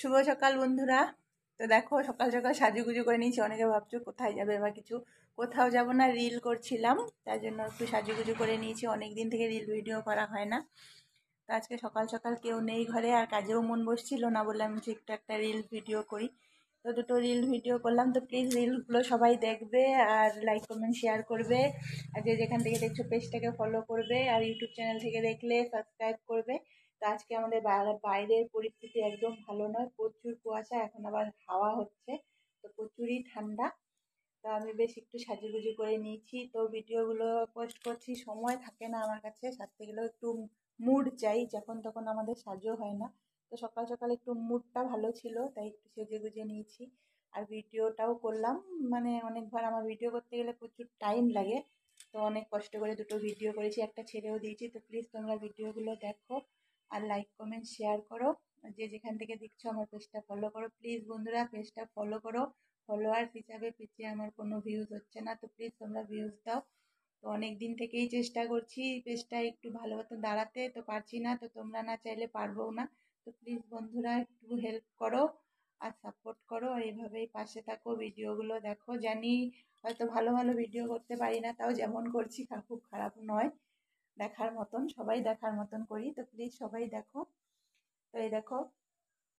শুভ সকাল বন্ধুরা। তো দেখো সকাল সকাল সাজুগুজু করে নিয়েছি। অনেকে ভাবছো কোথায় যাবে বা কিছু, কোথাও যাব না, রিল করছিলাম, তার জন্য একটু সাজুগুজু করে নিয়েছি। অনেক দিন থেকে রিল ভিডিও করা হয় না, তো আজকে সকাল সকাল কেউ নেই ঘরে আর কাজেও মন বসছিল না, বললাম যে একটু একটা রিল ভিডিও করি। তো দুটো রিল ভিডিও করলাম। তো প্লিজ রিলগুলো সবাই দেখবে আর লাইক কমেন্ট শেয়ার করবে, আর যে যেখান থেকে দেখছো পেজটাকে ফলো করবে, আর ইউটিউব চ্যানেল থেকে দেখলে সাবস্ক্রাইব করবে। তো আজকে আমাদের বাইরের পরিস্থিতি একদম ভালো নয়, প্রচুর কুয়াশা, এখন আবার হাওয়া হচ্ছে, তো প্রচুরই ঠান্ডা। তো আমি বেশ একটু সাজুগুজু করে নিয়েছি, তো ভিডিওগুলো পোস্ট করছি। সময় থাকে না আমার কাছে, সারতে গেলেও একটু মুড চাই, যখন তখন আমাদের সাজও হয় না। তো সকাল সকাল একটু মুডটা ভালো ছিল, তাই একটু সেজে গুজে নিয়েছি আর ভিডিওটাও করলাম। মানে অনেকবার আমার ভিডিও করতে গেলে প্রচুর টাইম লাগে, তো অনেক কষ্ট করে দুটো ভিডিও করেছি, একটা ছেড়েও দিয়েছি। তো প্লিজ তোমরা ভিডিওগুলো দেখো আর লাইক কমেন্ট শেয়ার করো। যে যেখান থেকে দেখছো আমার পেজটা ফলো করো, প্লিজ বন্ধুরা পেজটা ফলো করো। ফলোয়ার হিসাবে পেজে আমার কোনো ভিউজ হচ্ছে না, তো প্লিজ তোমরা ভিউজ দাও। তো অনেক দিন থেকেই চেষ্টা করছি পেজটা একটু ভালো মতো দাঁড়াতে, তো পারছি না, তো তোমরা না চাইলে পারবো না। তো প্লিজ বন্ধুরা একটু হেল্প করো আর সাপোর্ট করো, আর এইভাবেই পাশে থাকো, ভিডিওগুলো দেখো। জানি হয়তো ভালো ভালো ভিডিও করতে পারি না, তাও যেমন করছি খুব খারাপ নয়, দেখার মতন, সবাই দেখার মতন করি। তো প্লিজ সবাই দেখো। তো এই দেখো